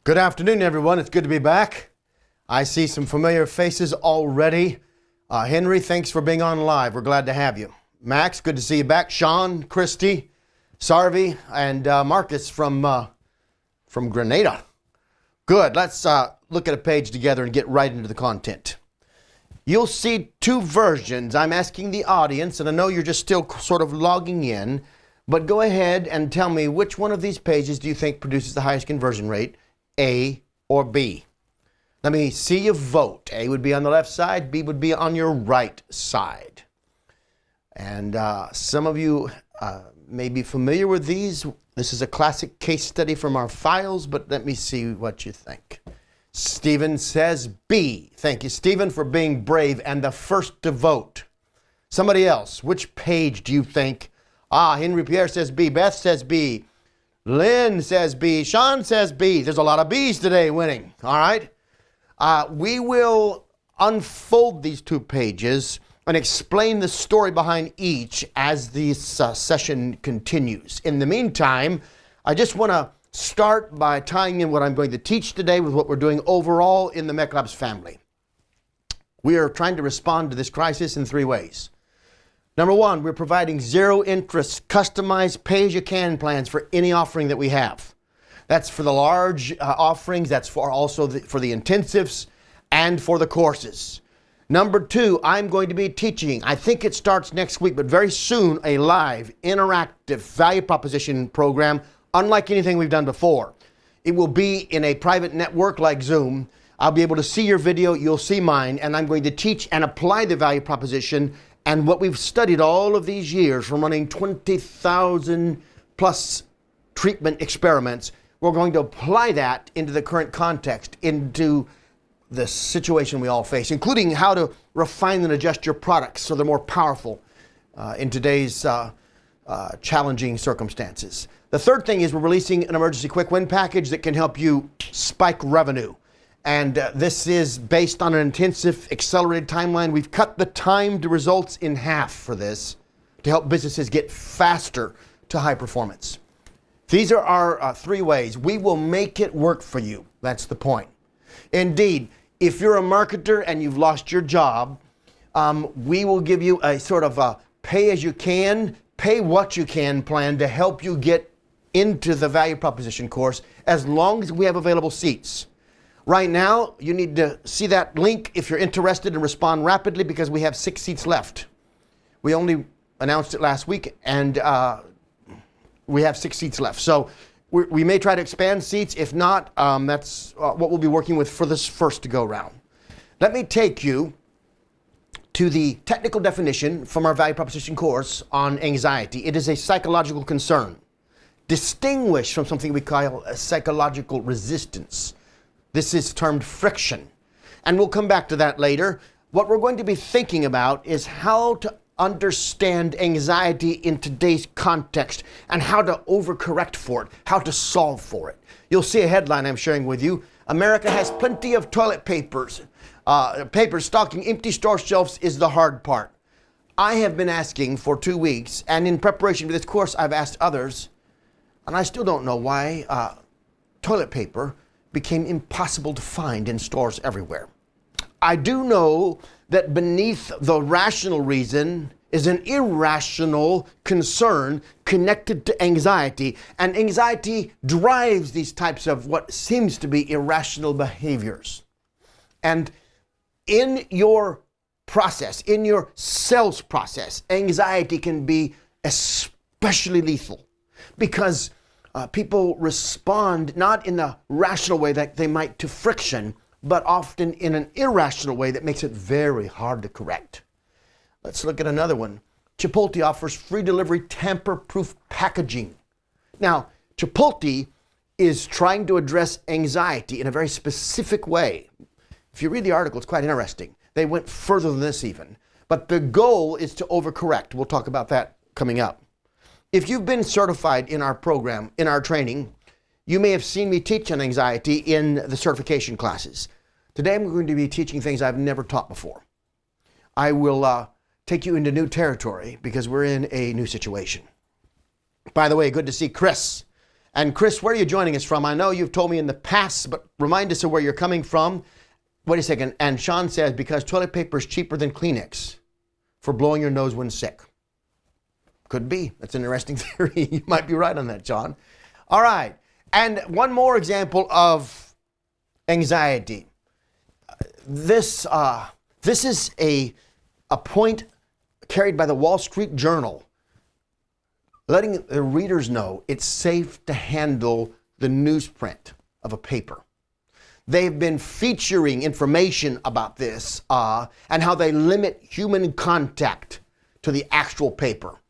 Good afternoon, everyone. It's good to be back. I see some familiar faces already. Henry, thanks for being on live. We're glad to have you. Max, good to see you back. Sean, Christy, Sarvi, and Marcus from Grenada. Good. Let's look at a page together and get right into the content. You'll see two versions. I'm asking the audience, and I know you're just still sort of logging in, but go ahead and tell me which one of these pages do you think produces the highest conversion rate, A or B? Let me see you vote. A would be on the left side, B would be on your right side. And some of you may be familiar with these. This is a classic case study from our files, but let me see what you think. Stephen says B. Thank you, Stephen, for being brave and the first to vote. Somebody else, which page do you think? Henry Pierre says B. Beth says B. Lynn says B. Sean says B. There's a lot of B's today winning. All right. We will unfold these two pages and explain the story behind each as this session continues. In the meantime, I just want to start by tying in what I'm going to teach today with what we're doing overall in the MECLABS family. We are trying to respond to this crisis in three ways. Number one, we're providing zero interest, customized pay-as-you-can plans for any offering that we have. That's for the large offerings, that's for also for the intensives and for the courses. Number two, I'm going to be teaching, I think it starts next week, but very soon, a live, interactive value proposition program, unlike anything we've done before. It will be in a private network like Zoom. I'll be able to see your video, you'll see mine, and I'm going to teach and apply the value proposition and what we've studied all of these years from running 20,000 plus treatment experiments. We're going to apply that into the current context, into the situation we all face, including how to refine and adjust your products so they're more powerful in today's challenging circumstances. The third thing is we're releasing an emergency quick win package that can help you spike revenue. And this is based on an intensive accelerated timeline. We've cut the time to results in half for this to help businesses get faster to high performance. These are our three ways. We will make it work for you. That's the point. Indeed, if you're a marketer and you've lost your job, we will give you a sort of a pay as you can, pay what you can plan to help you get into the value proposition course as long as we have available seats. Right now, you need to see that link if you're interested and respond rapidly because we have 6 seats left. We only announced it last week and we have 6 seats left. So we may try to expand seats. If not, that's what we'll be working with for this first go round. Let me take you to the technical definition from our value proposition course on anxiety. It is a psychological concern, distinguished from something we call a psychological resistance. This is termed friction, and we'll come back to that later. What we're going to be thinking about is how to understand anxiety in today's context and how to overcorrect for it, how to solve for it. You'll see a headline I'm sharing with you. America has plenty of toilet papers. Stocking empty store shelves is the hard part. I have been asking for 2 weeks, and in preparation for this course, I've asked others, and I still don't know why toilet paper became impossible to find in stores everywhere. I do know that beneath the rational reason is an irrational concern connected to anxiety, and anxiety drives these types of what seems to be irrational behaviors. And in your process, in your sales process, anxiety can be especially lethal because people respond not in a rational way that they might to friction, but often in an irrational way that makes it very hard to correct. Let's look at another one. Chipotle offers free delivery tamper-proof packaging. Now, Chipotle is trying to address anxiety in a very specific way. If you read the article, it's quite interesting. They went further than this even. But the goal is to overcorrect. We'll talk about that coming up. If you've been certified in our program, in our training, you may have seen me teach on anxiety in the certification classes. Today I'm going to be teaching things I've never taught before. I will take you into new territory because we're in a new situation. By the way, good to see Chris And Chris, where are you joining us from? I know you've told me in the past, but remind us of where you're coming from. Wait a second. And Sean says, because toilet paper is cheaper than Kleenex for blowing your nose when sick. Could be. That's an interesting theory. You might be right on that, Sean. All right. And one more example of anxiety. This is a point carried by the Wall Street Journal, letting the readers know it's safe to handle the newsprint of a paper. They've been featuring information about this and how they limit human contact to the actual paper.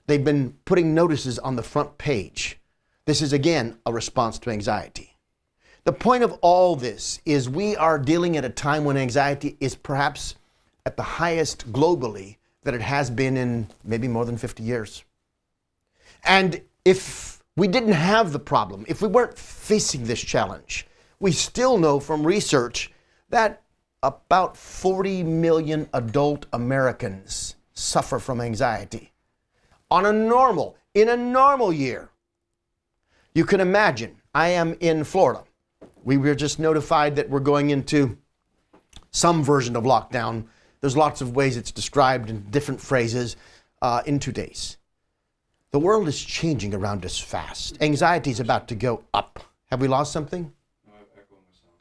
They've been putting notices on the front page. This is, again, a response to anxiety. The point of all this is we are dealing at a time when anxiety is perhaps at the highest globally that it has been in maybe more than 50 years. And if we didn't have the problem, if we weren't facing this challenge, we still know from research that about 40 million adult Americans suffer from anxiety. In a normal year, you can imagine, I am in Florida. We were just notified that we're going into some version of lockdown. There's lots of ways it's described in different phrases in 2 days. The world is changing around us fast. Anxiety is about to go up. Have we lost something? No, I have echo in my sound.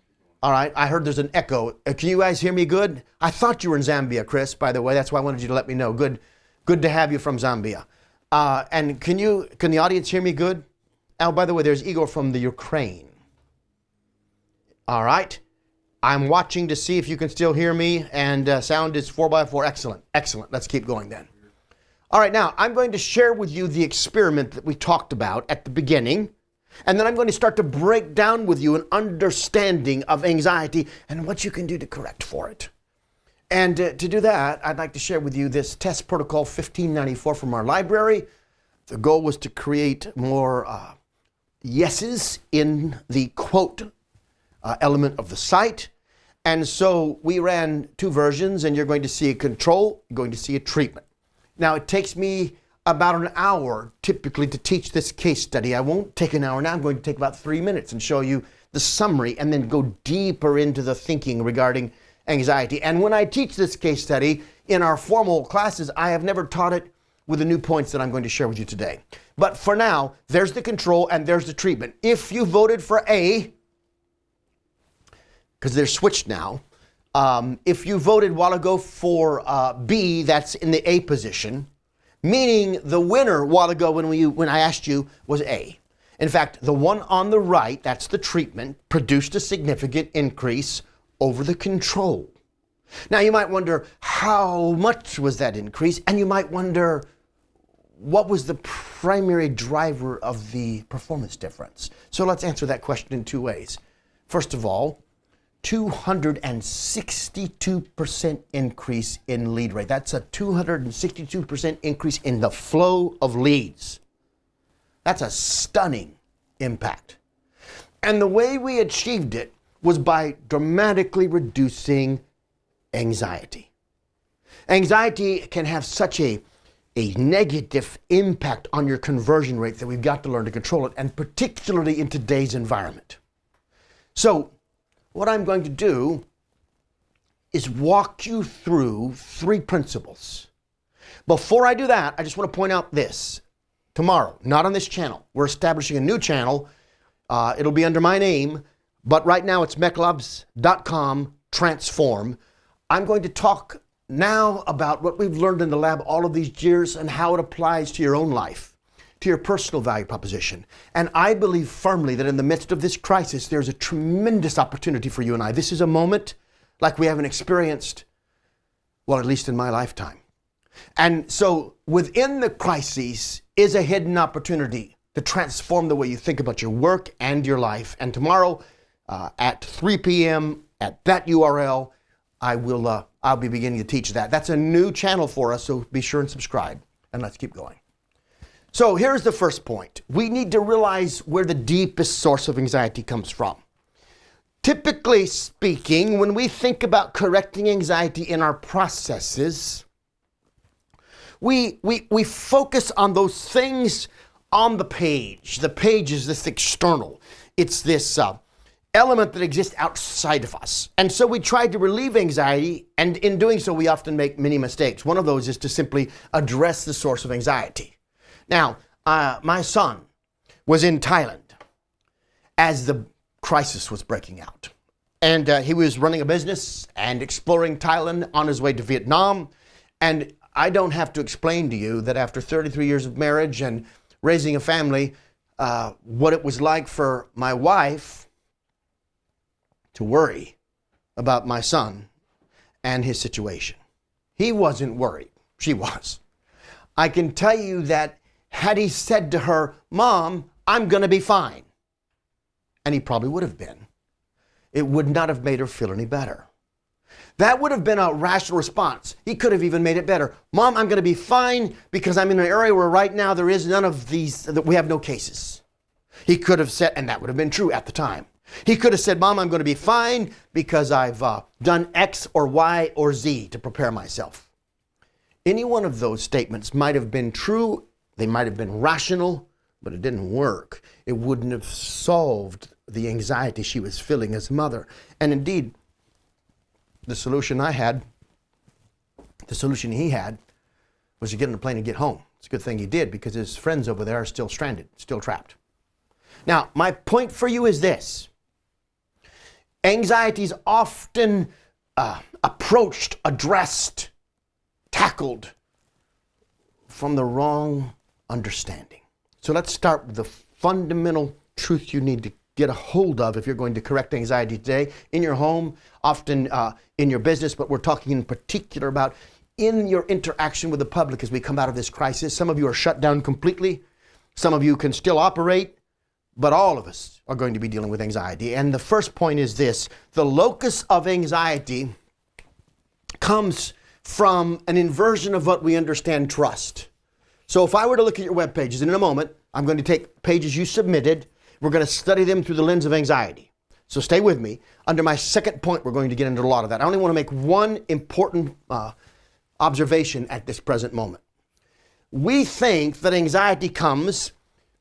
All right, I heard there's an echo. Can you guys hear me good? I thought you were in Zambia, Chris, by the way. That's why I wanted you to let me know. Good to have you from Zambia. And can the audience hear me good? Oh, by the way, there's Igor from the Ukraine. All right. I'm watching to see if you can still hear me, and sound is 4x4. Excellent. Excellent. Let's keep going then. All right, now I'm going to share with you the experiment that we talked about at the beginning, and then I'm going to start to break down with you an understanding of anxiety and what you can do to correct for it. And to do that, I'd like to share with you this test protocol 1594 from our library. The goal was to create more yeses in the quote element of the site. And so we ran two versions, and you're going to see a control, you're going to see a treatment. Now, it takes me about an hour typically to teach this case study. I won't take an hour now. I'm going to take about 3 minutes and show you the summary and then go deeper into the thinking regarding anxiety. And when I teach this case study in our formal classes, I have never taught it with the new points that I'm going to share with you today. But for now, there's the control and there's the treatment. If you voted for A, because they're switched now, if you voted a while ago for B, that's in the A position, meaning the winner a while ago when I asked you was A. In fact, the one on the right, that's the treatment, produced a significant increase over the control. Now you might wonder, how much was that increase? And you might wonder, what was the primary driver of the performance difference? So let's answer that question in two ways. First of all, 262% increase in lead rate. That's a 262% increase in the flow of leads. That's a stunning impact. And the way we achieved it was by dramatically reducing anxiety. Anxiety can have such a negative impact on your conversion rate that we've got to learn to control it, and particularly in today's environment. So what I'm going to do is walk you through three principles. Before I do that, I just want to point out this. Tomorrow, not on this channel, we're establishing a new channel. It'll be under my name, but right now it's MECLABS.com/transform. I'm going to talk now about what we've learned in the lab all of these years and how it applies to your own life, to your personal value proposition. And I believe firmly that in the midst of this crisis, there's a tremendous opportunity for you and I. This is a moment like we haven't experienced, well, at least in my lifetime. And so within the crises is a hidden opportunity to transform the way you think about your work and your life. And tomorrow at 3 p.m. at that URL, I'll be beginning to teach that. That's a new channel for us, so be sure and subscribe. And let's keep going. So here's the first point. We need to realize where the deepest source of anxiety comes from. Typically speaking, when we think about correcting anxiety in our processes, we focus on those things on the page. The page is this external. It's this element that exists outside of us. And so we try to relieve anxiety, and in doing so, we often make many mistakes. One of those is to simply address the source of anxiety. Now, my son was in Thailand as the crisis was breaking out. And he was running a business and exploring Thailand on his way to Vietnam. And I don't have to explain to you that after 33 years of marriage and raising a family, what it was like for my wife to worry about my son and his situation. He wasn't worried. She was. I can tell you that had he said to her, "Mom, I'm going to be fine," and he probably would have been, it would not have made her feel any better. That would have been a rational response. He could have even made it better. "Mom, I'm going to be fine because I'm in an area where right now there is none of these, that we have no cases." He could have said, and that would have been true at the time. He could have said, "Mom, I'm going to be fine because I've done X or Y or Z to prepare myself." Any one of those statements might have been true. They might have been rational, but it didn't work. It wouldn't have solved the anxiety she was feeling as a mother. And indeed, the solution he had, was to get on a plane and get home. It's a good thing he did, because his friends over there are still stranded, still trapped. Now, my point for you is this. Anxiety is often approached, addressed, tackled from the wrong understanding. So let's start with the fundamental truth you need to get a hold of if you're going to correct anxiety today in your home, often in your business, but we're talking in particular about in your interaction with the public as we come out of this crisis. Some of you are shut down completely. Some of you can still operate, but all of us are going to be dealing with anxiety. And the first point is this: the locus of anxiety comes from an inversion of what we understand trust. So if I were to look at your web pages, and in a moment, I'm going to take pages you submitted. We're going to study them through the lens of anxiety. So stay with me. Under my second point, we're going to get into a lot of that. I only want to make one important observation at this present moment. We think that anxiety comes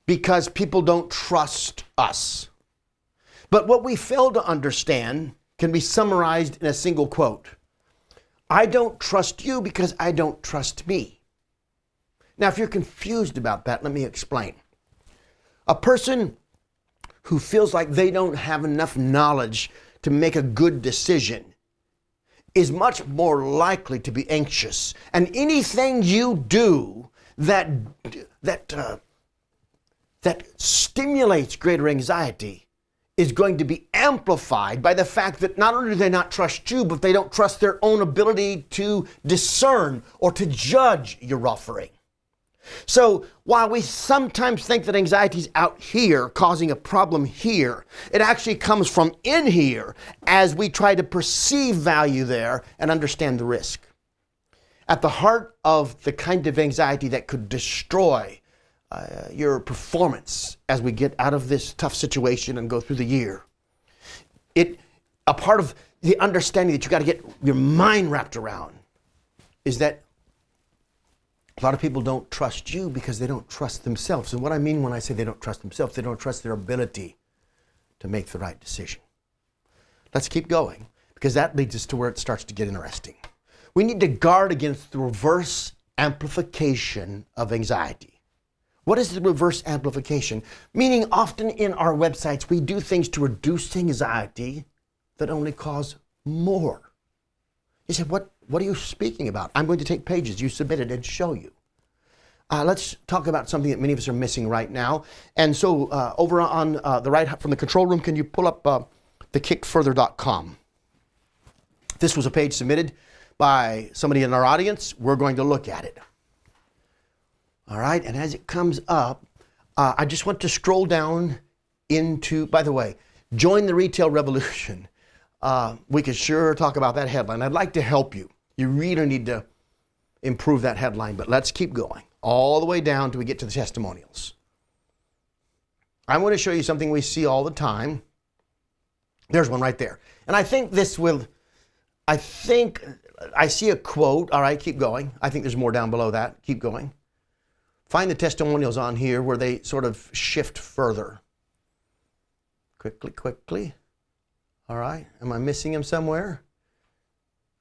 because people don't trust us. But what we fail to understand can be summarized in a single quote. I don't trust you because I don't trust me. Now, if you're confused about that, let me explain. A person who feels like they don't have enough knowledge to make a good decision is much more likely to be anxious. And anything you do that stimulates greater anxiety is going to be amplified by the fact that not only do they not trust you, but they don't trust their own ability to discern or to judge your offering. So while we sometimes think that anxiety is out here causing a problem here, it actually comes from in here as we try to perceive value there and understand the risk. At the heart of the kind of anxiety that could destroy your performance as we get out of this tough situation and go through the year, a part of the understanding that you got to get your mind wrapped around is that a lot of people don't trust you because they don't trust themselves. And what I mean when I say they don't trust themselves, they don't trust their ability to make the right decision. Let's keep going, because that leads us to where it starts to get interesting. We need to guard against the reverse amplification of anxiety. What is the reverse amplification? Meaning often in our websites, we do things to reduce anxiety that only cause more. You say, what are you speaking about? I'm going to take pages you submitted and show you. Let's talk about something that many of us are missing right now. And so over on the right from the control room, can you pull up thekickfurther.com? This was a page submitted by somebody in our audience. We're going to look at it. All right, and as it comes up, I just want to scroll down into, by the way, join the retail revolution. We could sure talk about that headline. I'd like to help you. You really need to improve that headline, but let's keep going all the way down till we get to the testimonials. I want to show you something we see all the time. There's one right there. And I think I see a quote. All right, keep going. I think there's more down below that. Keep going. Find the testimonials on here where they sort of shift further. Quickly. All right. Am I missing them somewhere?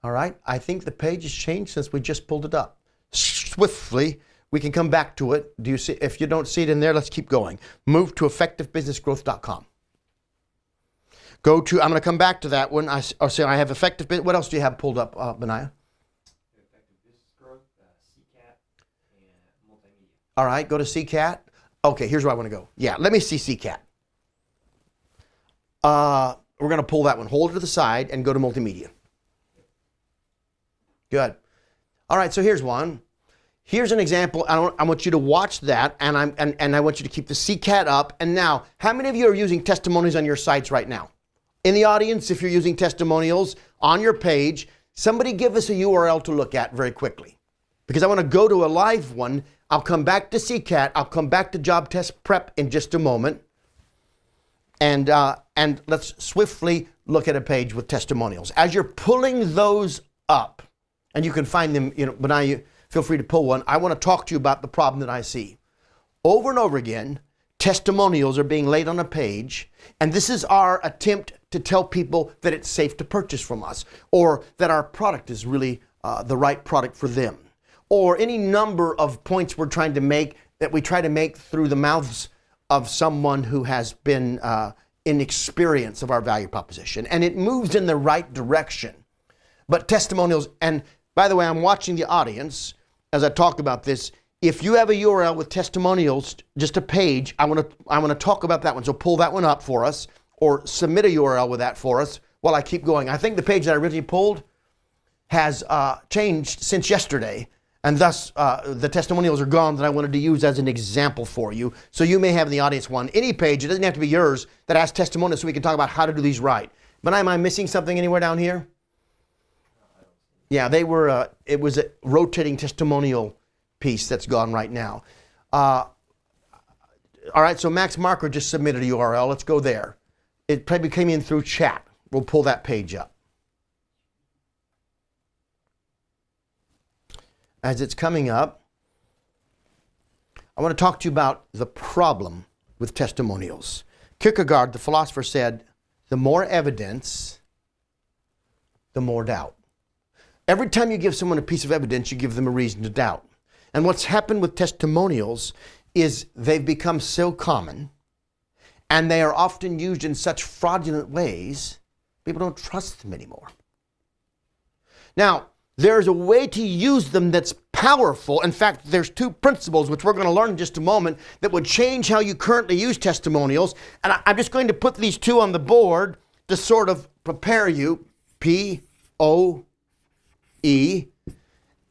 All right. I think the page has changed since we just pulled it up. Swiftly, we can come back to it. Do you see? If you don't see it in there, let's keep going. Move to effectivebusinessgrowth.com. Go to, I'm going to come back to that one. I have effective business. What else do you have pulled up, Benaiah? Effective business growth, CCAT, and multimedia. All right, go to CCAT. Okay, here's where I want to go. Yeah, let me see CCAT. We're going to pull that one. Hold it to the side and go to multimedia. Good. All right, so here's one. Here's an example. I want you to watch that, and I want you to keep the CCAT up. And now, how many of you are using testimonials on your sites right now? In the audience, if you're using testimonials on your page, somebody give us a URL to look at very quickly. Because I want to go to a live one. I'll come back to CCAT. I'll come back to job test prep in just a moment. And let's swiftly look at a page with testimonials. As you're pulling those up, and you can find them, but now you feel free to pull one. I want to talk to you about the problem that I see. Over and over again, testimonials are being laid on a page, and this is our attempt to tell people that it's safe to purchase from us, or that our product is really the right product for them, or any number of points we're trying to make that we try to make through the mouths of someone who has been in experience of our value proposition, and it moves in the right direction. But testimonials, and by the way, I'm watching the audience as I talk about this. If you have a URL with testimonials, just a page, I want to talk about that one. So pull that one up for us, or submit a URL with that for us while I keep going. I think the page that I originally pulled has changed since yesterday, and thus the testimonials are gone that I wanted to use as an example for you. So you may have in the audience one, any page, it doesn't have to be yours, that has testimonials so we can talk about how to do these right. But am I missing something anywhere down here? Yeah, they were, it was a rotating testimonial piece that's gone right now. All right, so Max Marker just submitted a URL. Let's go there. It probably came in through chat. We'll pull that page up. As it's coming up, I want to talk to you about the problem with testimonials. Kierkegaard, the philosopher, said, the more evidence, the more doubt. Every time you give someone a piece of evidence, you give them a reason to doubt. And what's happened with testimonials is they've become so common, and they are often used in such fraudulent ways, people don't trust them anymore. Now, there's a way to use them that's powerful. In fact, there's two principles, which we're going to learn in just a moment, that would change how you currently use testimonials. And I'm just going to put these two on the board to sort of prepare you. P-O-E.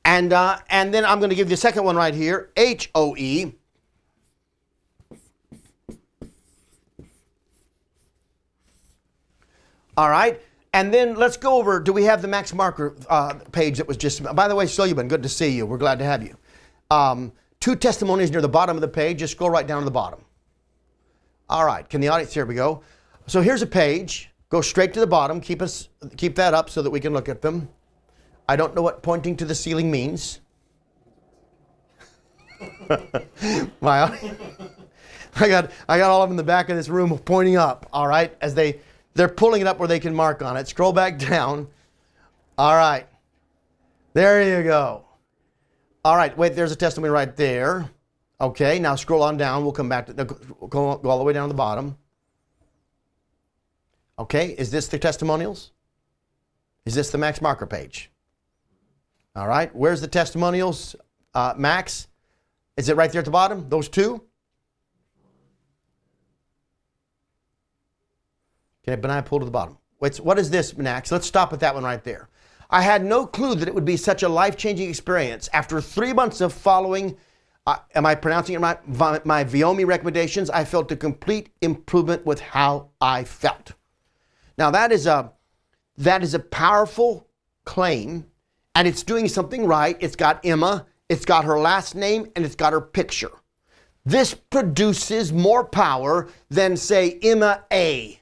And then I'm going to give you a second one right here. H-O-E. All right. And then let's go over, do we have the Max Marker page that was just, by the way, Sullivan, good to see you. We're glad to have you. Two testimonies near the bottom of the page. Just scroll right down to the bottom. All right. Can the audience, here we go. So here's a page. Go straight to the bottom. Keep that up so that we can look at them. I don't know what pointing to the ceiling means. I got all of them in the back of this room pointing up, all right, as they're pulling it up where they can mark on it. Scroll back down. All right. There you go. All right. Wait, there's a testimony right there. Okay. Now scroll on down. We'll come back to go all the way down to the bottom. Okay. Is this the testimonials? Is this the Max Marker page? All right. Where's the testimonials, Max? Is it right there at the bottom? Those two? Okay, but I pulled to the bottom. Wait, what is this, Max? Let's stop at that one right there. I had no clue that it would be such a life-changing experience. After 3 months of following, am I pronouncing it right? My Viome recommendations, I felt a complete improvement with how I felt. Now that is a powerful claim, and it's doing something right. It's got Emma, it's got her last name, and it's got her picture. This produces more power than, say, Emma A.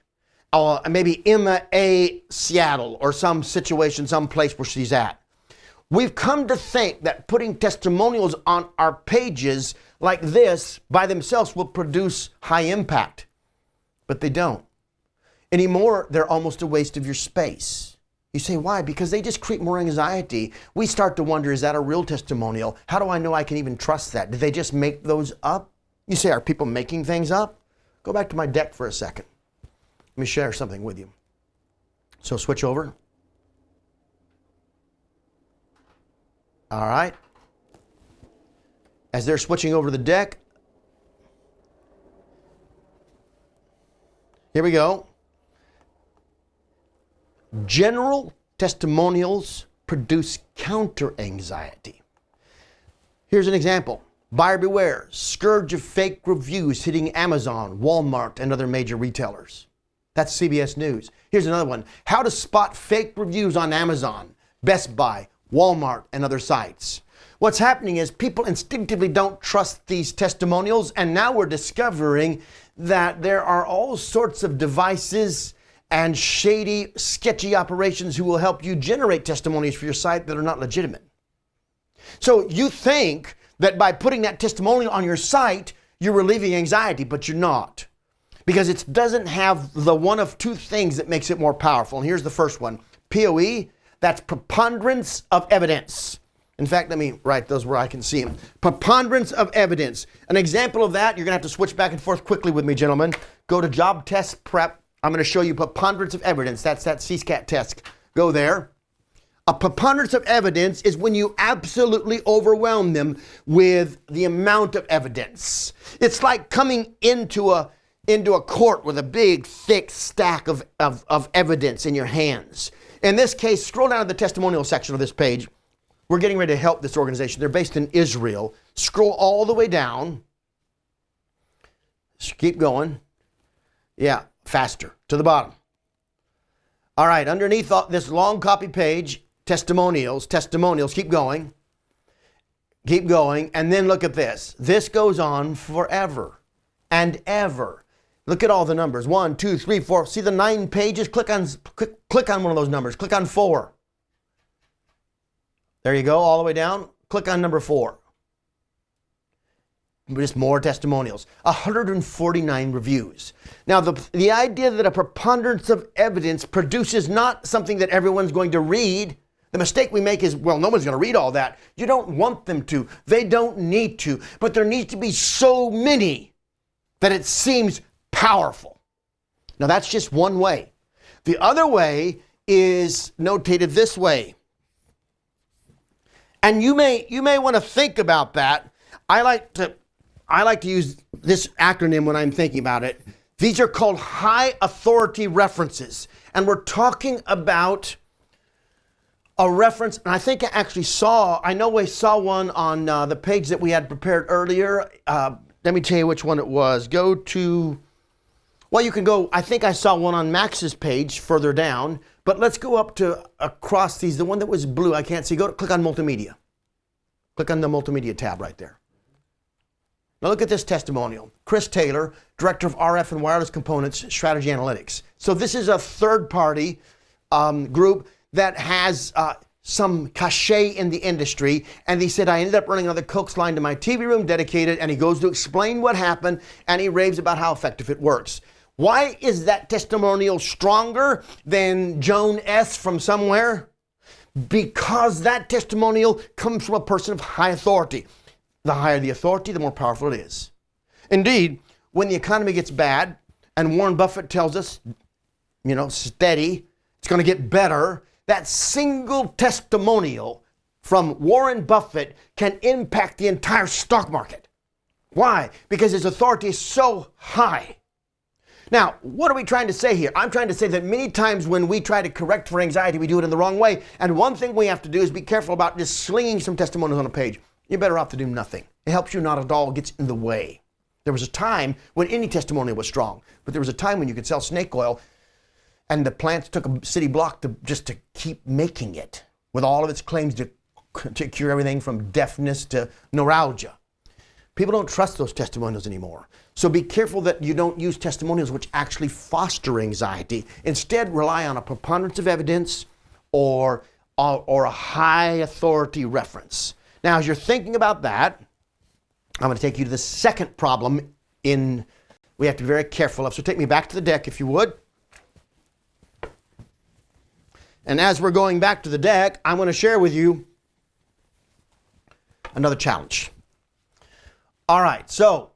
Maybe Emma A. Seattle, or some situation, some place where she's at. We've come to think that putting testimonials on our pages like this by themselves will produce high impact, but they don't. Anymore, they're almost a waste of your space. You say, why? Because they just create more anxiety. We start to wonder, is that a real testimonial? How do I know I can even trust that? Did they just make those up? You say, are people making things up? Go back to my deck for a second. Let me share something with you. So switch over. All right. As they're switching over to the deck, here we go. General testimonials produce counter-anxiety. Here's an example. Buyer beware, scourge of fake reviews hitting Amazon, Walmart, and other major retailers. That's CBS News. Here's another one. How to spot fake reviews on Amazon, Best Buy, Walmart, and other sites. What's happening is people instinctively don't trust these testimonials, and now we're discovering that there are all sorts of devices and shady, sketchy operations who will help you generate testimonies for your site that are not legitimate. So you think that by putting that testimonial on your site, you're relieving anxiety, but you're not. Because it doesn't have the one of two things that makes it more powerful. And here's the first one. POE, that's preponderance of evidence. In fact, let me write those where I can see them. Preponderance of evidence. An example of that, you're going to have to switch back and forth quickly with me, gentlemen. Go to Job Test Prep. I'm going to show you preponderance of evidence. That's that CSCAT test. Go there. A preponderance of evidence is when you absolutely overwhelm them with the amount of evidence. It's like coming into a court with a big, thick stack of evidence in your hands. In this case, scroll down to the testimonial section of this page. We're getting ready to help this organization. They're based in Israel. Scroll all the way down. Keep going. Yeah, faster. To the bottom. All right, underneath this long copy page, testimonials. Keep going. Keep going. And then look at this. This goes on forever and ever. Look at all the numbers. 1, 2, 3, 4. See the 9 pages? Click on one of those numbers. Click on 4. There you go, all the way down. Click on number 4. Just more testimonials. 149 reviews. Now, the idea that a preponderance of evidence produces not something that everyone's going to read. The mistake we make is, well, no one's going to read all that. You don't want them to. They don't need to. But there needs to be so many that it seems powerful. Now, that's just one way. The other way is notated this way. And you may want to think about that. I like to use this acronym when I'm thinking about it. These are called high authority references. And we're talking about a reference, and I think I know we saw one on the page that we had prepared earlier. Let me tell you which one it was. Go to, well, you can go, I think I saw one on Max's page further down, but let's go up to across these, the one that was blue, I can't see. Click on multimedia. Click on the multimedia tab right there. Now look at this testimonial. Chris Taylor, Director of RF and Wireless Components, Strategy Analytics. So this is a third-party group that has some cachet in the industry. And he said, I ended up running another Coax line to my TV room dedicated, and he goes to explain what happened, and he raves about how effective it works. Why is that testimonial stronger than Joan S. from somewhere? Because that testimonial comes from a person of high authority. The higher the authority, the more powerful it is. Indeed, when the economy gets bad, and Warren Buffett tells us, steady, it's going to get better, that single testimonial from Warren Buffett can impact the entire stock market. Why? Because his authority is so high. Now, what are we trying to say here? I'm trying to say that many times when we try to correct for anxiety, we do it in the wrong way. And one thing we have to do is be careful about just slinging some testimonials on a page. You're better off to do nothing. It helps you not at all, gets in the way. There was a time when any testimonial was strong, but there was a time when you could sell snake oil and the plants took a city block just to keep making it with all of its claims to cure everything from deafness to neuralgia. People don't trust those testimonials anymore. So be careful that you don't use testimonials which actually foster anxiety. Instead, rely on a preponderance of evidence or a high authority reference. Now, as you're thinking about that, I'm going to take you to the second problem we have to be very careful of. So take me back to the deck if you would. And as we're going back to the deck, I'm going to share with you another challenge. All right, so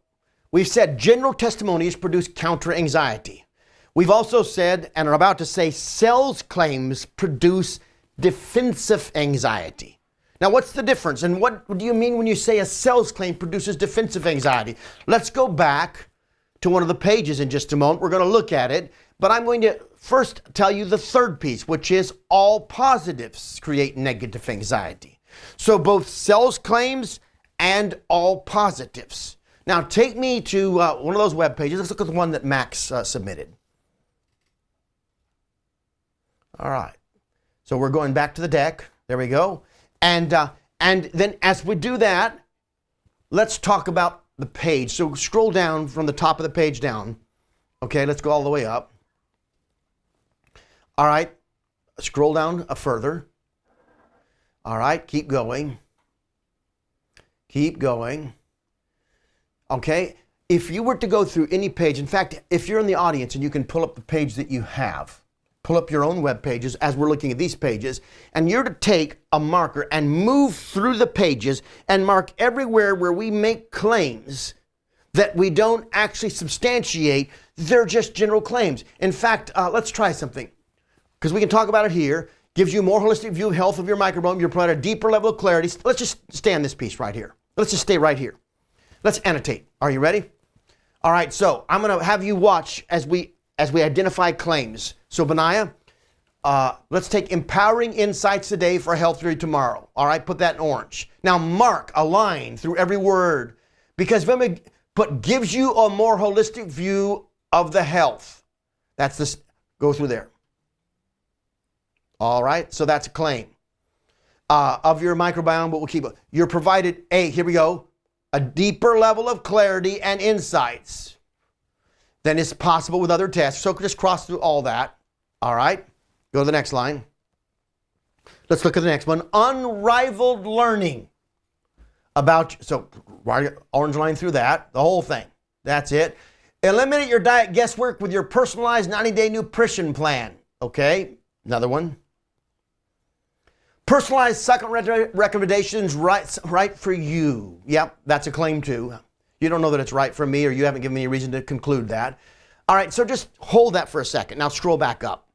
we've said general testimonials produce counter-anxiety. We've also said, and are about to say, sales claims produce defensive anxiety. Now, what's the difference? And what do you mean when you say a sales claim produces defensive anxiety? Let's go back to one of the pages in just a moment. We're going to look at it, but I'm going to first tell you the third piece, which is all positives create negative anxiety. So both sales claims and all positives. Now, take me to one of those web pages. Let's look at the one that Max submitted. All right. So we're going back to the deck. There we go. And then as we do that, let's talk about the page. So scroll down from the top of the page down. Okay, let's go all the way up. All right, scroll down further. All right, keep going. Keep going. Okay, if you were to go through any page, in fact, if you're in the audience and you can pull up the page that you have, pull up your own web pages as we're looking at these pages, and you're to take a marker and move through the pages and mark everywhere where we make claims that we don't actually substantiate, they're just general claims. In fact, let's try something, because we can talk about it here. Gives you a more holistic view of health of your microbiome. You provide a deeper level of clarity. Let's just stay on this piece right here. Let's just stay right here. Let's annotate. Are you ready? All right, so I'm going to have you watch as we identify claims. So Benaiah, let's take empowering insights today for a healthier tomorrow. All right, put that in orange. Now mark a line through every word, because Viome gives you a more holistic view of the health. That's this. Go through there. All right, so that's a claim of your microbiome, but we'll keep it. You're provided here we go, a deeper level of clarity and insights than is possible with other tests. So just cross through all that. All right, go to the next line. Let's look at the next one. Unrivaled learning about, so orange line through that, the whole thing. That's it. Eliminate your diet guesswork with your personalized 90-day nutrition plan. Okay, another one. Personalized second recommendations right for you. Yep, that's a claim too. You don't know that it's right for me, or you haven't given me any reason to conclude that. All right, so just hold that for a second. Now scroll back up.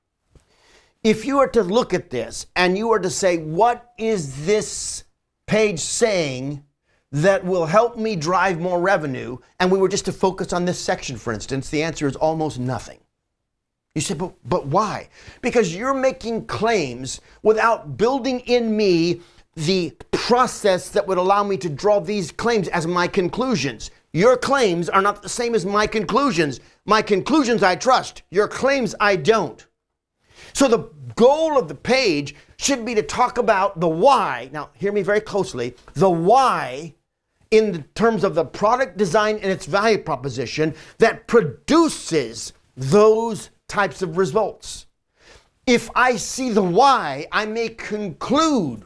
If you were to look at this and you were to say, what is this page saying that will help me drive more revenue, and we were just to focus on this section, for instance, the answer is almost nothing. You say, but why? Because you're making claims without building in me the process that would allow me to draw these claims as my conclusions. Your claims are not the same as my conclusions. My conclusions I trust. Your claims I don't. So the goal of the page should be to talk about the why. Now, hear me very closely. The why in terms of the product design and its value proposition that produces those types of results. If I see the why, I may conclude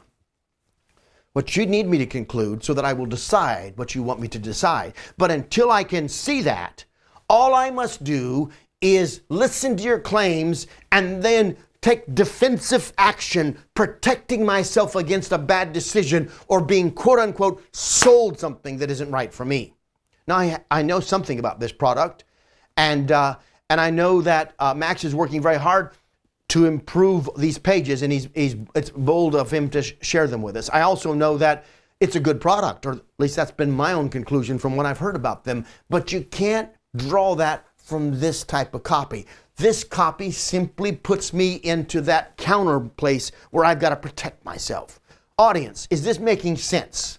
what you need me to conclude so that I will decide what you want me to decide. But until I can see that, all I must do is listen to your claims and then take defensive action, protecting myself against a bad decision or being quote unquote sold something that isn't right for me. Now I know something about this product, and I know that Max is working very hard to improve these pages, and it's bold of him to share them with us. I also know that it's a good product, or at least that's been my own conclusion from what I've heard about them. But you can't draw that from this type of copy. This copy simply puts me into that counter place where I've got to protect myself. Audience, is this making sense?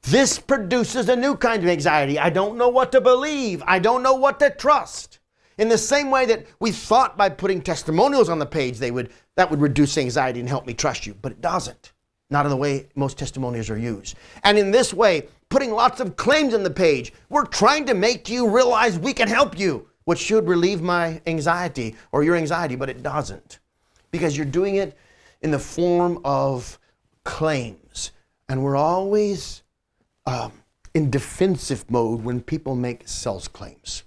This produces a new kind of anxiety. I don't know what to believe. I don't know what to trust. In the same way that we thought by putting testimonials on the page that would reduce anxiety and help me trust you, but it doesn't. Not in the way most testimonials are used. And in this way, putting lots of claims on the page, we're trying to make you realize we can help you, which should relieve my anxiety or your anxiety, but it doesn't. Because you're doing it in the form of claims. And we're always in defensive mode when people make sales claims.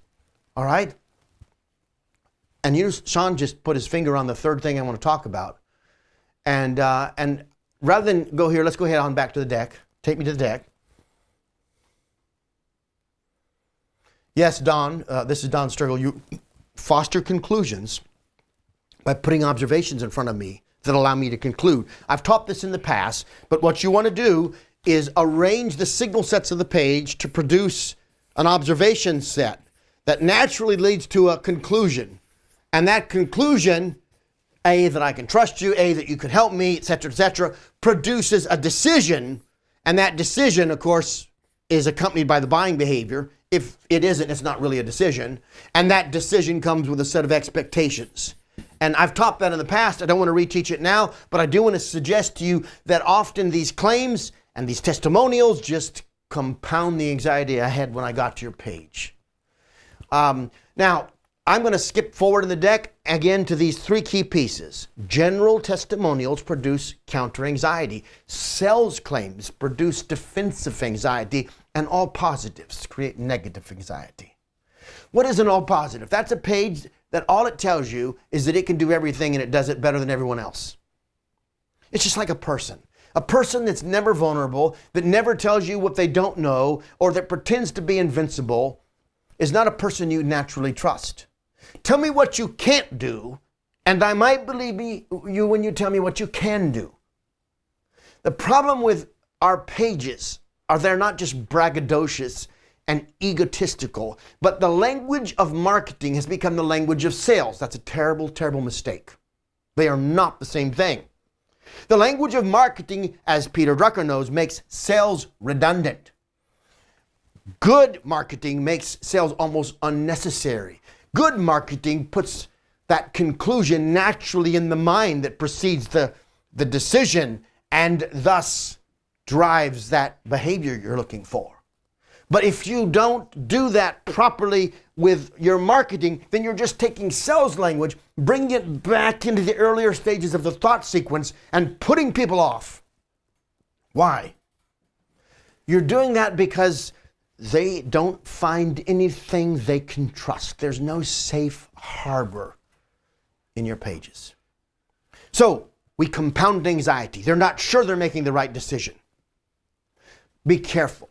All right? And Sean just put his finger on the third thing I want to talk about. And rather than go here, let's go ahead on back to the deck. Take me to the deck. Yes, Don, this is Don Sturgill. You foster conclusions by putting observations in front of me that allow me to conclude. I've taught this in the past, but what you want to do is arrange the signal sets of the page to produce an observation set that naturally leads to a conclusion. And that conclusion, A, that I can trust you, A, that you can help me, etc., produces a decision. And that decision, of course, is accompanied by the buying behavior. If it isn't, it's not really a decision. And that decision comes with a set of expectations. And I've taught that in the past. I don't want to reteach it now, but I do want to suggest to you that often these claims and these testimonials just compound the anxiety I had when I got to your page. Now, I'm going to skip forward in the deck again to these three key pieces. General testimonials produce counter-anxiety. Sales claims produce defensive anxiety. And all positives create negative anxiety. What is an all positive? That's a page that all it tells you is that it can do everything and it does it better than everyone else. It's just like a person. A person that's never vulnerable, that never tells you what they don't know, or that pretends to be invincible, is not a person you naturally trust. Tell me what you can't do, and I might believe you when you tell me what you can do. The problem with our pages are they're not just braggadocious and egotistical, but the language of marketing has become the language of sales. That's a terrible, terrible mistake. They are not the same thing. The language of marketing, as Peter Drucker knows, makes sales redundant. Good marketing makes sales almost unnecessary. Good marketing puts that conclusion naturally in the mind that precedes the decision and thus drives that behavior you're looking for. But if you don't do that properly with your marketing, then you're just taking sales language, bringing it back into the earlier stages of the thought sequence and putting people off. Why? You're doing that because they don't find anything they can trust. There's no safe harbor in your pages. So we compound anxiety. They're not sure they're making the right decision. Be careful.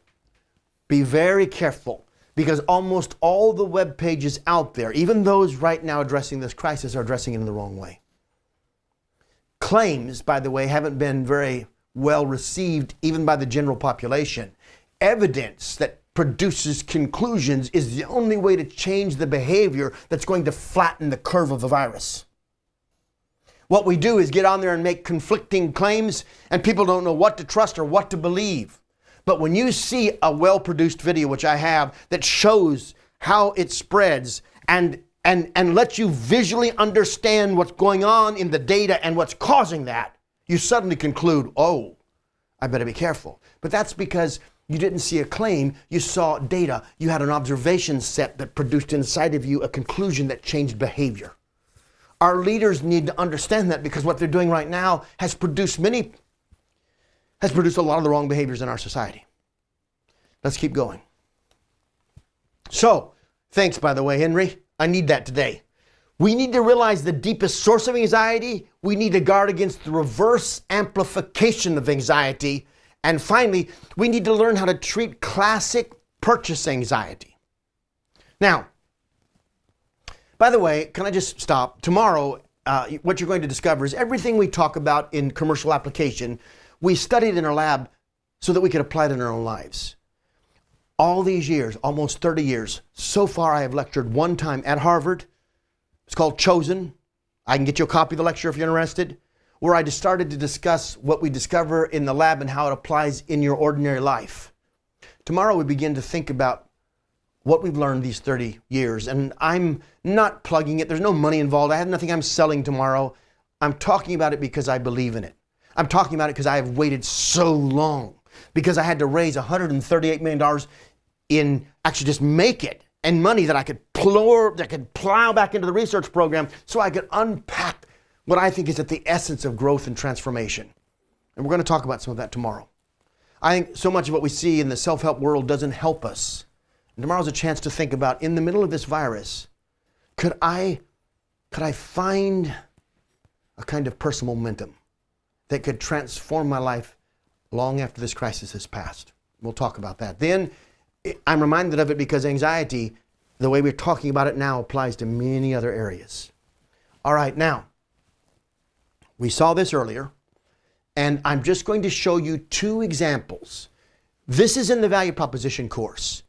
Be very careful, because almost all the web pages out there, even those right now addressing this crisis, are addressing it in the wrong way. Claims, by the way, haven't been very well received even by the general population. Evidence that produces conclusions is the only way to change the behavior that's going to flatten the curve of the virus. What we do is get on there and make conflicting claims, and people don't know what to trust or what to believe. But when you see a well-produced video, which I have, that shows how it spreads and lets you visually understand what's going on in the data and what's causing that, you suddenly conclude, oh, I better be careful. But that's because you didn't see a claim, you saw data. You had an observation set that produced inside of you a conclusion that changed behavior. Our leaders need to understand that, because what they're doing right now has produced a lot of the wrong behaviors in our society. Let's keep going. So, thanks, by the way, Henry. I need that today. We need to realize the deepest source of anxiety. We need to guard against the reverse amplification of anxiety. And finally, we need to learn how to treat classic purchase anxiety. Now, by the way, can I just stop? Tomorrow, what you're going to discover is everything we talk about in commercial application, we studied in our lab so that we could apply it in our own lives. All these years, almost 30 years, so far I have lectured one time at Harvard. It's called Chosen. I can get you a copy of the lecture if you're interested, where I just started to discuss what we discover in the lab and how it applies in your ordinary life. Tomorrow we begin to think about what we've learned these 30 years, and I'm not plugging it. There's no money involved. I have nothing I'm selling tomorrow. I'm talking about it because I believe in it. I'm talking about it because I have waited so long, because I had to raise $138 million in actually just make it, and money that I could plow back into the research program so I could unpack what I think is at the essence of growth and transformation. And we're going to talk about some of that tomorrow. I think so much of what we see in the self-help world doesn't help us. And tomorrow's a chance to think about, in the middle of this virus, could I find a kind of personal momentum that could transform my life long after this crisis has passed? We'll talk about that. Then I'm reminded of it because anxiety, the way we're talking about it now, applies to many other areas. All right, now, we saw this earlier, and I'm just going to show you two examples. This is in the value proposition course.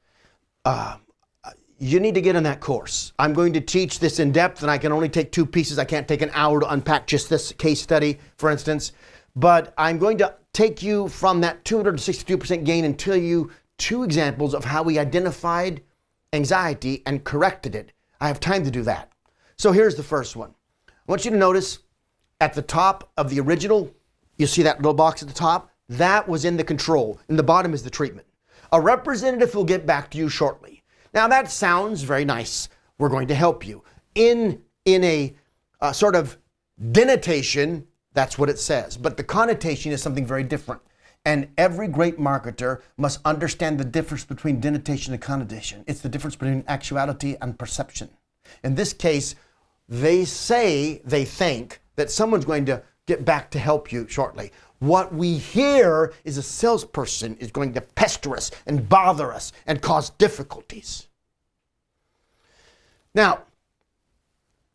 You need to get in that course. I'm going to teach this in depth, and I can only take two pieces. I can't take an hour to unpack just this case study, for instance. But I'm going to take you from that 262% gain and tell you two examples of how we identified anxiety and corrected it. I have time to do that. So here's the first one. I want you to notice at the top of the original, you see that little box at the top? That was in the control, and the bottom is the treatment. A representative will get back to you shortly. Now that sounds very nice. We're going to help you. In a sort of denotation, that's what it says. But the connotation is something very different. And every great marketer must understand the difference between denotation and connotation. It's the difference between actuality and perception. In this case, they think that someone's going to get back to help you shortly. What we hear is a salesperson is going to pester us and bother us and cause difficulties. Now,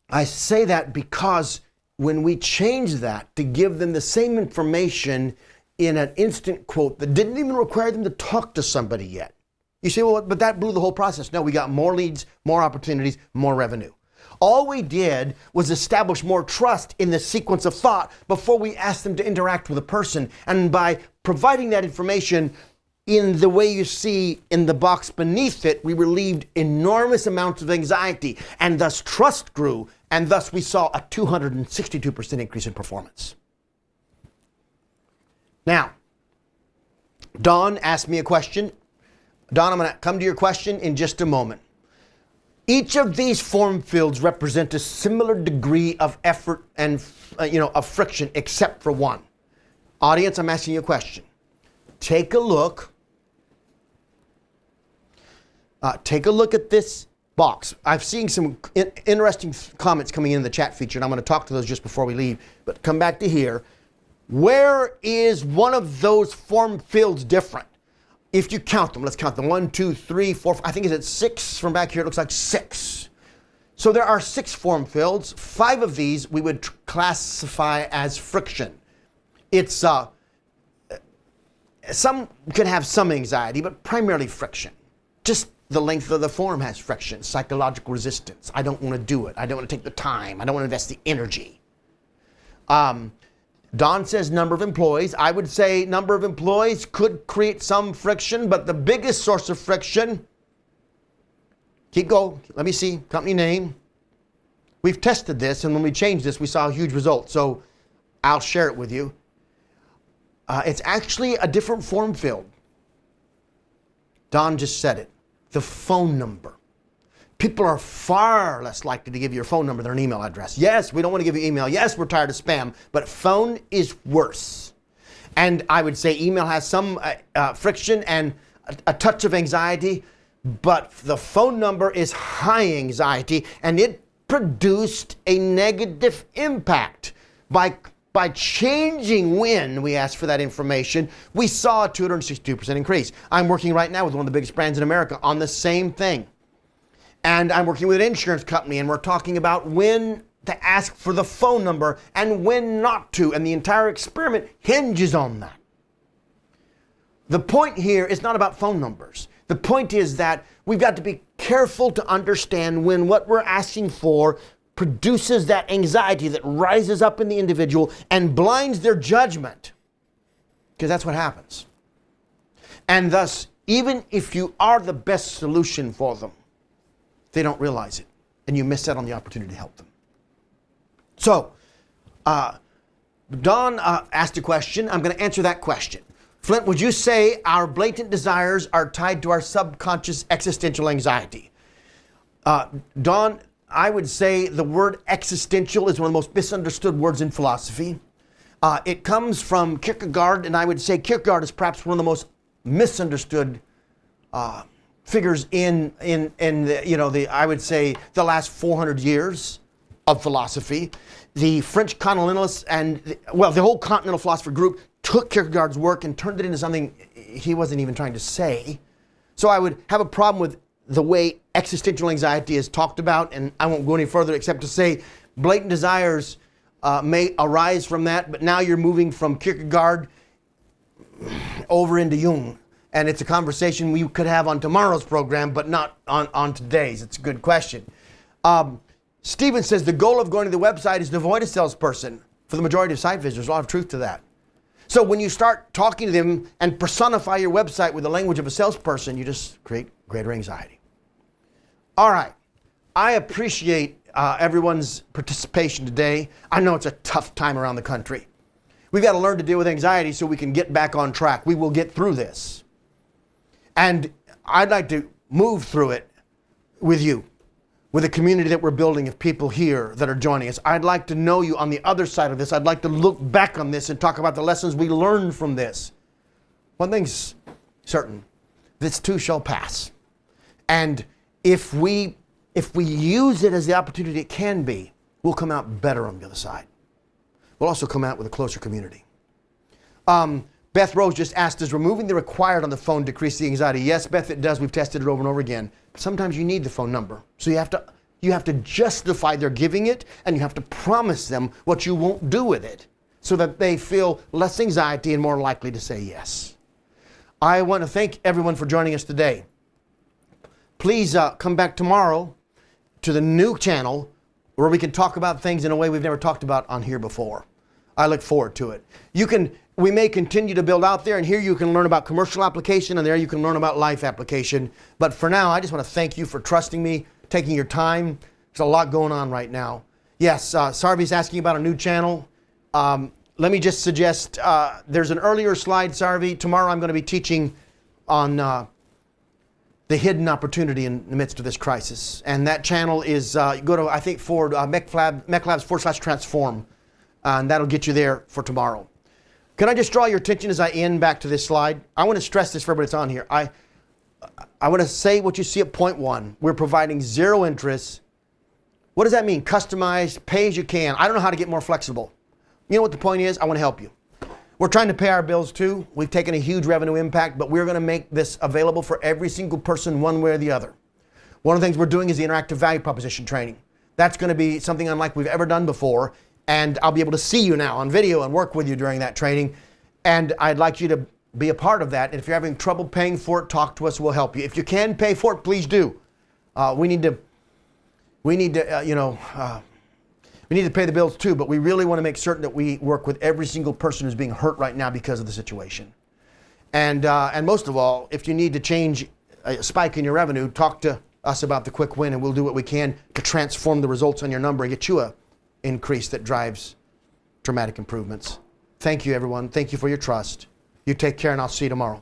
I say that because when we change that to give them the same information in an instant quote that didn't even require them to talk to somebody yet. You say, well, but that blew the whole process. No, we got more leads, more opportunities, more revenue. All we did was establish more trust in the sequence of thought before we asked them to interact with a person. And by providing that information in the way you see in the box beneath it, we relieved enormous amounts of anxiety, and thus trust grew, and thus we saw a 262% increase in performance. Now, Don asked me a question. Don, I'm going to come to your question in just a moment. Each of these form fields represent a similar degree of effort and of friction, except for one. Audience, I'm asking you a question. Take a look. Take a look at this box. I've seen some interesting comments coming in the chat feature, and I'm going to talk to those just before we leave. But come back to here. Where is one of those form fields different? If you count them, let's count them. 1, 2, 3, 4, 5. I think it's 6 from back here. It looks like 6. So there are 6 form fields. 5 of these we would classify as friction. It's some could have some anxiety, but primarily friction. Just the length of the form has friction, psychological resistance. I don't want to do it. I don't want to take the time. I don't want to invest the energy. Don says number of employees. I would say number of employees could create some friction, but the biggest source of friction, keep going, let me see, company name. We've tested this, and when we changed this, we saw a huge result, so I'll share it with you. It's actually a different form field. Don just said it, the phone number. People are far less likely to give you your phone number than an email address. Yes, we don't want to give you email. Yes, we're tired of spam, but phone is worse. And I would say email has some friction and a touch of anxiety, but the phone number is high anxiety, and it produced a negative impact. By changing when we asked for that information, we saw a 262% increase. I'm working right now with one of the biggest brands in America on the same thing. And I'm working with an insurance company, and we're talking about when to ask for the phone number and when not to. And the entire experiment hinges on that. The point here is not about phone numbers. The point is that we've got to be careful to understand when what we're asking for produces that anxiety that rises up in the individual and blinds their judgment. Because that's what happens. And thus, even if you are the best solution for them, they don't realize it, and you miss out on the opportunity to help them. So, Don asked a question. I'm going to answer that question. Flint, would you say our blatant desires are tied to our subconscious existential anxiety? Don, I would say the word existential is one of the most misunderstood words in philosophy. It comes from Kierkegaard, and I would say Kierkegaard is perhaps one of the most misunderstood figures in the I would say the last 400 years of philosophy. The French continentalists and the whole continental philosopher group took Kierkegaard's work and turned it into something he wasn't even trying to say. So I would have a problem with the way existential anxiety is talked about, and I won't go any further except to say blatant desires may arise from that, but now you're moving from Kierkegaard over into Jung. And it's a conversation we could have on tomorrow's program, but not on today's. It's a good question. Stephen says the goal of going to the website is to avoid a salesperson. For the majority of site visitors, there's a lot of truth to that. So when you start talking to them and personify your website with the language of a salesperson, you just create greater anxiety. All right. I appreciate everyone's participation today. I know it's a tough time around the country. We've got to learn to deal with anxiety so we can get back on track. We will get through this. And I'd like to move through it with you, with a community that we're building of people here that are joining us. I'd like to know you on the other side of this. I'd like to look back on this and talk about the lessons we learned from this. One thing's certain, this too shall pass. And if we use it as the opportunity it can be, we'll come out better on the other side. We'll also come out with a closer community. Beth Rose just asked, does removing the required on the phone decrease the anxiety? Yes, Beth, it does. We've tested it over and over again. But sometimes you need the phone number. So you have to justify their giving it, and you have to promise them what you won't do with it so that they feel less anxiety and more likely to say yes. I want to thank everyone for joining us today. Please come back tomorrow to the new channel where we can talk about things in a way we've never talked about on here before. I look forward to it. We may continue to build out there, and here you can learn about commercial application, and there you can learn about life application. But for now, I just want to thank you for trusting me, taking your time. There's a lot going on right now. Yes, Sarvi's asking about a new channel. Let me just suggest, there's an earlier slide, Sarvi. Tomorrow I'm going to be teaching on the hidden opportunity in the midst of this crisis. And that channel is, go to, I think, forward, MECLABS/transform. And that'll get you there for tomorrow. Can I just draw your attention as I end back to this slide? I want to stress this for everybody that's on here. I want to say what you see at point 1. We're providing zero interest. What does that mean? Customized, pay as you can. I don't know how to get more flexible. You know what the point is? I want to help you. We're trying to pay our bills too. We've taken a huge revenue impact, but we're going to make this available for every single person one way or the other. One of the things we're doing is the interactive value proposition training. That's going to be something unlike we've ever done before. And I'll be able to see you now on video and work with you during that training. And I'd like you to be a part of that. And if you're having trouble paying for it, talk to us. We'll help you. If you can pay for it, please do. We need to pay the bills too. But we really want to make certain that we work with every single person who's being hurt right now because of the situation. And most of all, if you need to change a spike in your revenue, talk to us about the quick win, and we'll do what we can to transform the results on your number and get you a increase that drives dramatic improvements. Thank you, everyone. Thank you for your trust. You take care, and I'll see you tomorrow.